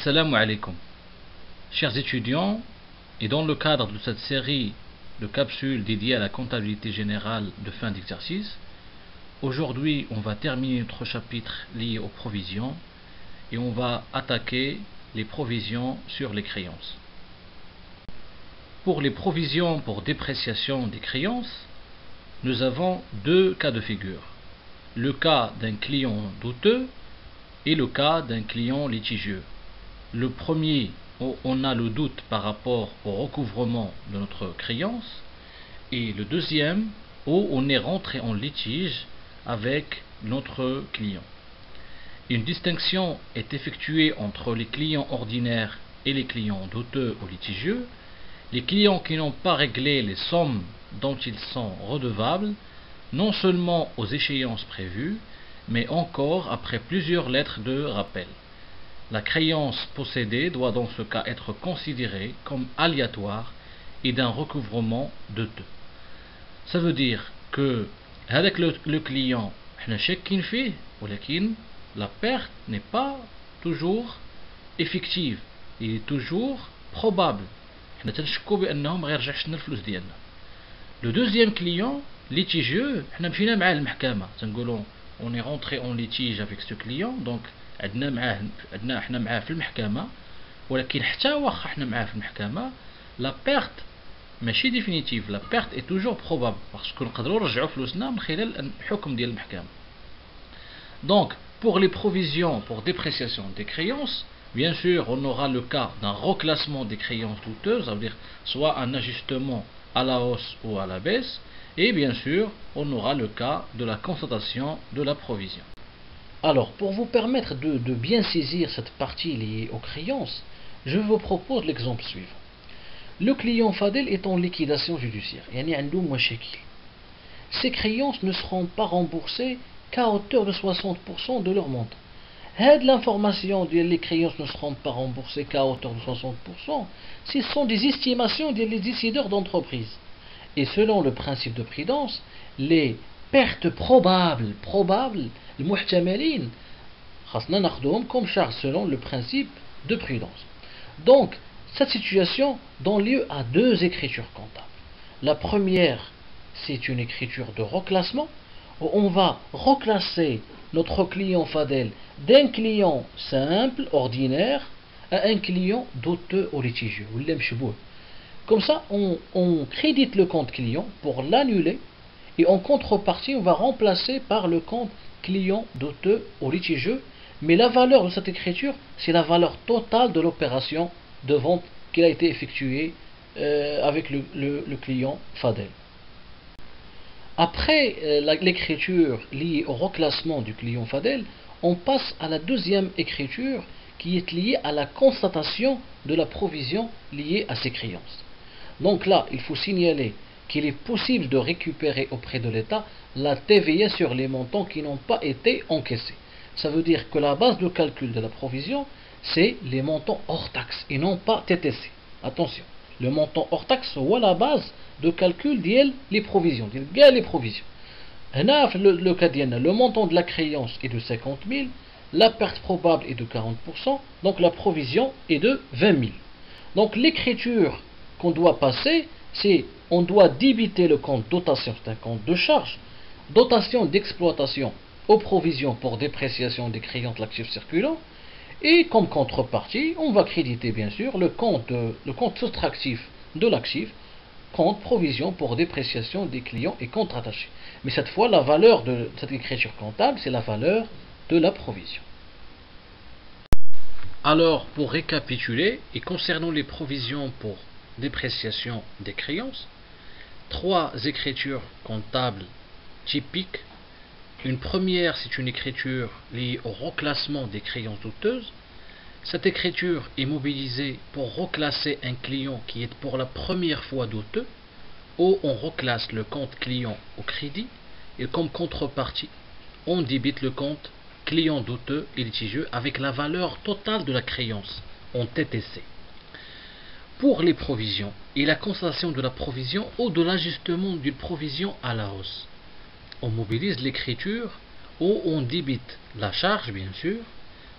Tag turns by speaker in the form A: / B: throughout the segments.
A: Assalamu alaikum. Chers étudiants, et dans le cadre de cette série de capsules dédiées à la comptabilité générale de fin d'exercice, aujourd'hui on va terminer notre chapitre lié aux provisions et on va attaquer les provisions sur les créances. Pour les provisions pour dépréciation des créances, nous avons deux cas de figure. Le cas d'un client douteux et le cas d'un client litigieux. Le premier, où on a le doute par rapport au recouvrement de notre créance, et le deuxième, où on est rentré en litige avec notre client. Une distinction est effectuée entre les clients ordinaires et les clients douteux ou litigieux. Les clients qui n'ont pas réglé les sommes dont ils sont redevables, non seulement aux échéances prévues, mais encore après plusieurs lettres de rappel. La créance possédée doit dans ce cas être considérée comme aléatoire et d'un recouvrement douteux. Ça veut dire que avec le client, la perte n'est pas toujours effective, il est toujours probable. Le deuxième client litigieux, on est rentré en litige avec ce client, donc عندنا معاه في المحكمة، ولكن حتى واخا حنا معاه في المحكمة la perte ماشي définitive, la perte est toujours probable parce que نقدروا نرجعوا فلوسنا من خلال الحكم ديال المحكمة. Donc pour les provisions pour dépréciation des créances, bien sûr on aura le cas d'un reclassement des créances douteuses, ça veut dire soit un ajustement à la hausse ou à la baisse, et bien sûr on aura le cas de la constatation de la provision. Alors, pour vous permettre de bien saisir cette partie liée aux créances, je vous propose l'exemple suivant. Le client Fadel est en liquidation judiciaire. Ces créances ne seront pas remboursées qu'à hauteur de 60% de leur montant. L'information que les créances ne seront pas remboursées qu'à hauteur de 60%, ce sont des estimations des décideurs d'entreprise. Et selon le principe de prudence, les pertes probables, le muhtamalin, khasna nakhdouhom comme charge selon le principe de prudence. Donc, cette situation donne lieu à deux écritures comptables. La première, c'est une écriture de reclassement, où on va reclasser notre client Fadel d'un client simple, ordinaire, à un client douteux ou litigieux. Comme ça, on crédite le compte client pour l'annuler, et en contrepartie, on va remplacer par le compte client douteux ou litigieux, mais la valeur de cette écriture, c'est la valeur totale de l'opération de vente qui a été effectuée avec le client Fadel. Après l'écriture liée au reclassement du client Fadel, on passe à la deuxième écriture qui est liée à la constatation de la provision liée à ces créances. Donc là, il faut signaler qu'il est possible de récupérer auprès de l'État la TVA sur les montants qui n'ont pas été encaissés. Ça veut dire que la base de calcul de la provision, c'est les montants hors taxe et non pas TTC. Attention, le montant hors taxe ou la base de calcul des provisions. Le cas le montant de la créance est de 50 000, la perte probable est de 40%, donc la provision est de 20 000. Donc l'écriture qu'on doit passer, c'est on doit débiter le compte dotation, c'est un compte de charge, dotation d'exploitation aux provisions pour dépréciation des créances de l'actif circulant, et comme contrepartie, on va créditer bien sûr le compte soustractif de l'actif, compte provision pour dépréciation des clients et comptes rattachés. Mais cette fois, la valeur de cette écriture comptable, c'est la valeur de la provision. Alors, pour récapituler, et concernant les provisions pour dépréciation des créances, trois écritures comptables typiques. Une première, c'est une écriture liée au reclassement des créances douteuses. Cette écriture est mobilisée pour reclasser un client qui est pour la première fois douteux, ou on reclasse le compte client au crédit, et comme contrepartie, on débite le compte client douteux et litigieux avec la valeur totale de la créance en TTC. Pour les provisions et la constatation de la provision ou de l'ajustement d'une provision à la hausse, on mobilise l'écriture où on débite la charge bien sûr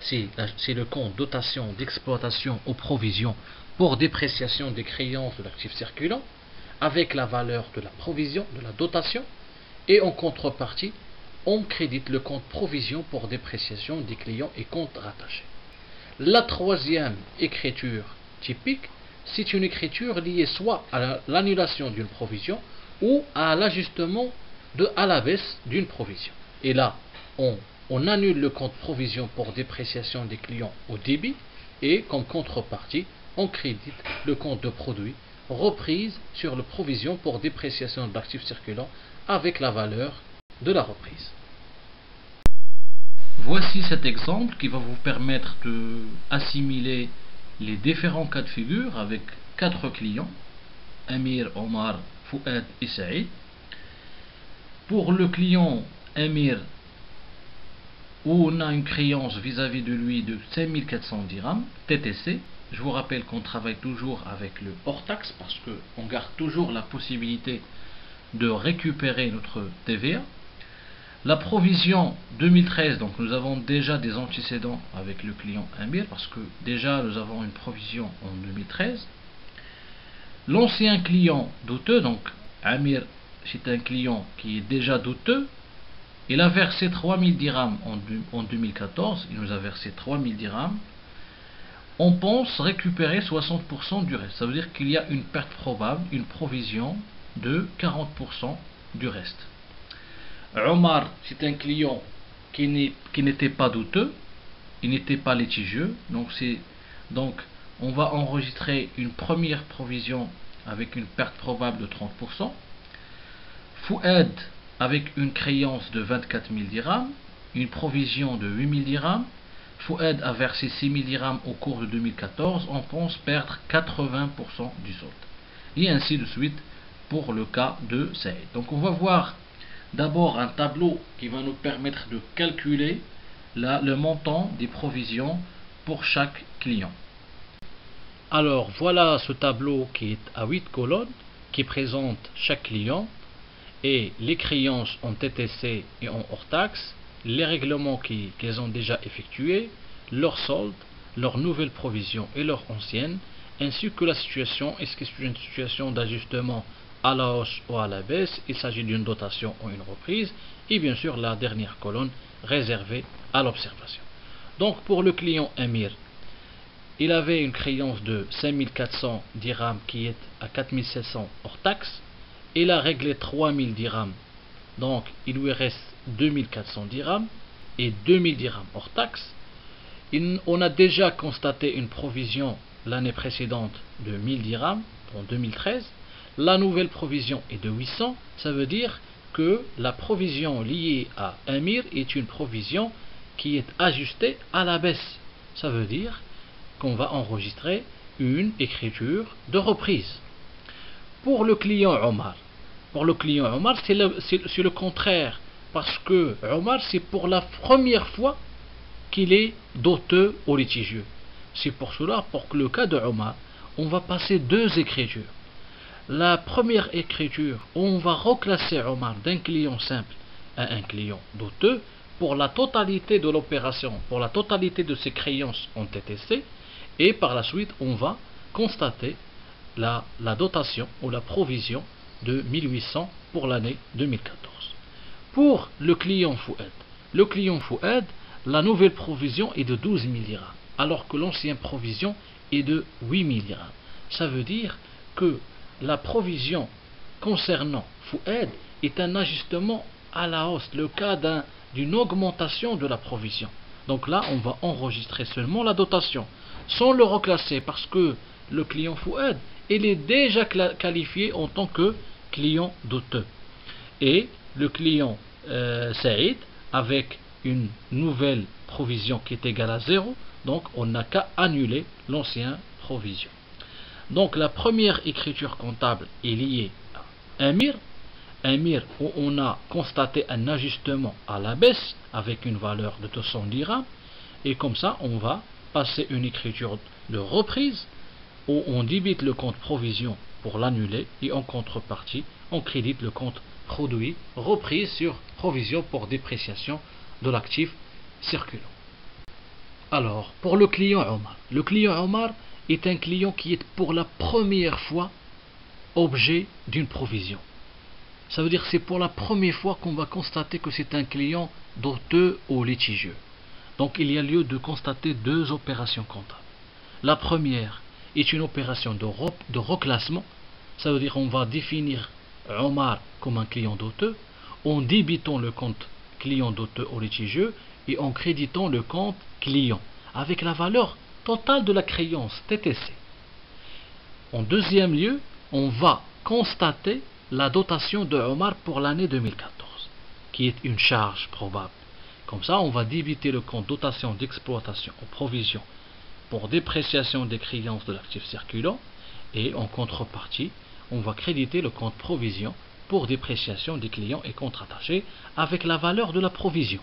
A: c'est le compte dotation d'exploitation aux provisions pour dépréciation des créances de l'actif circulant, avec la valeur de la provision, de la dotation, et en contrepartie, on crédite le compte provision pour dépréciation des clients et comptes rattachés. La troisième écriture typique, c'est une écriture liée soit à l'annulation d'une provision ou à l'ajustement à la baisse d'une provision. Et là, on annule le compte provision pour dépréciation des clients au débit et comme contrepartie, on crédite le compte de produit reprise sur la provision pour dépréciation d'actifs circulants avec la valeur de la reprise. Voici cet exemple qui va vous permettre d'assimiler les différents cas de figure avec 4 clients, Amir, Omar, Fouad et Saïd. Pour le client Amir, où on a une créance vis-à-vis de lui de 5400 dirhams, TTC. Je vous rappelle qu'on travaille toujours avec le hors taxe parce qu'on garde toujours la possibilité de récupérer notre TVA. La provision 2013, donc nous avons déjà des antécédents avec le client Amir parce que déjà nous avons une provision en 2013. L'ancien client douteux, donc Amir, c'est un client qui est déjà douteux. Il a versé 3000 dirhams en 2014, il nous a versé 3000 dirhams. On pense récupérer 60% du reste. Ça veut dire qu'il y a une perte probable, une provision de 40% du reste. Omar, c'est un client qui n'était pas douteux, il n'était pas litigieux, donc on va enregistrer une première provision avec une perte probable de 30%. Fouad, avec une créance de 24 000 dirhams, une provision de 8 000 dirhams. Fouad a versé 6 000 dirhams au cours de 2014, on pense perdre 80% du solde. Et ainsi de suite pour le cas de Saïd. Donc on va voir d'abord un tableau qui va nous permettre de calculer le montant des provisions pour chaque client. Alors voilà ce tableau qui est à 8 colonnes, qui présente chaque client et les créances en TTC et en hors taxe, les règlements qu'ils ont déjà effectués, leur solde, leur nouvelle provision et leur ancienne, ainsi que la situation, est-ce que c'est une situation d'ajustement à la hausse ou à la baisse, il s'agit d'une dotation ou une reprise, et bien sûr la dernière colonne réservée à l'observation. Donc pour le client Amir, il avait une créance de 5400 dirhams qui est à 4700 hors taxe, il a réglé 3000 dirhams, donc il lui reste 2400 dirhams et 2000 dirhams hors taxe. On a déjà constaté une provision l'année précédente de 1000 dirhams en 2013. La nouvelle provision est de 800. Ça veut dire que la provision liée à Amir est une provision qui est ajustée à la baisse. Ça veut dire qu'on va enregistrer une écriture de reprise. Pour le client Omar, c'est le contraire. Parce que Omar, c'est pour la première fois qu'il est doteux au litigieux. C'est pour cela, pour le cas de Omar, on va passer 2 écritures. La première écriture, on va reclasser Omar d'un client simple à un client doteux pour la totalité de l'opération, pour la totalité de ses créances en TTC, et par la suite, on va constater la dotation ou la provision de 1800 pour l'année 2014. Pour le client Fouad, la nouvelle provision est de 12 000 dirhams, alors que l'ancienne provision est de 8 000 dirhams. Ça veut dire que la provision concernant Fouad est un ajustement à la hausse, le cas d'une augmentation de la provision. Donc là, on va enregistrer seulement la dotation, sans le reclasser, parce que le client Fouad, il est déjà qualifié en tant que client douteux. Et le client Saïd, avec une nouvelle provision qui est égale à 0, donc on n'a qu'à annuler l'ancienne provision. Donc la première écriture comptable est liée à Amir où on a constaté un ajustement à la baisse avec une valeur de 200 dirhams, et comme ça on va passer une écriture de reprise où on débite le compte provision pour l'annuler et en contrepartie on crédite le compte produit reprise sur provision pour dépréciation de l'actif circulant. Alors, pour le client Omar est un client qui est pour la première fois objet d'une provision. Ça veut dire que c'est pour la première fois qu'on va constater que c'est un client doteux ou litigieux. Donc il y a lieu de constater deux opérations comptables. La première est une opération de reclassement. Ça veut dire qu'on va définir Omar comme un client doteux en débitant le compte client doteux ou litigieux et en créditant le compte client avec la valeur totale de la créance TTC. En deuxième lieu, on va constater la dotation de Omar pour l'année 2014, qui est une charge probable. Comme ça, on va débiter le compte dotation d'exploitation en provision pour dépréciation des créances de l'actif circulant et en contrepartie, on va créditer le compte provision pour dépréciation des clients et comptes rattachés avec la valeur de la provision,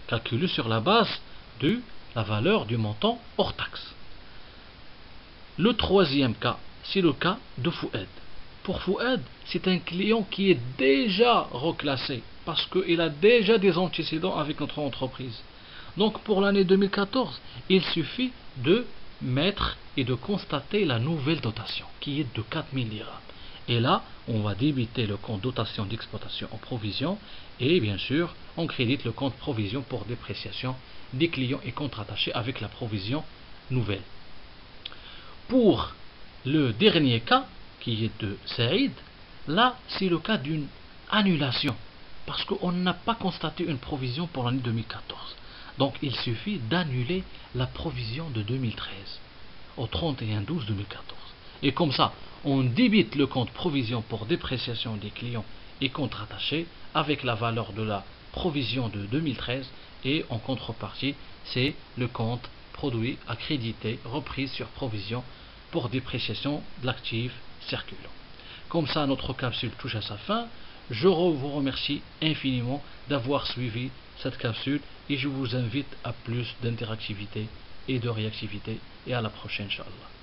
A: calculée sur la base de la valeur du montant hors taxe. Le troisième cas, c'est le cas de Fouad. Pour Fouad, c'est un client qui est déjà reclassé parce qu'il a déjà des antécédents avec notre entreprise. Donc pour l'année 2014, il suffit de mettre et de constater la nouvelle dotation qui est de 4000 dirhams. Et là, on va débiter le compte dotation d'exploitation en provision et bien sûr, on crédite le compte provision pour dépréciation des clients et comptes rattachés avec la provision nouvelle. Pour le dernier cas, qui est de Saïd, là c'est le cas d'une annulation parce qu'on n'a pas constaté une provision pour l'année 2014. Donc il suffit d'annuler la provision de 2013 au 31/12/2014. Et comme ça, on débite le compte provision pour dépréciation des clients et comptes rattachés avec la valeur de la provision de 2013 et en contrepartie, c'est le compte produit à créditer reprise sur provision pour dépréciation de l'actif circulant. Comme ça, notre capsule touche à sa fin. Je vous remercie infiniment d'avoir suivi cette capsule et je vous invite à plus d'interactivité et de réactivité et à la prochaine, Inch'Allah.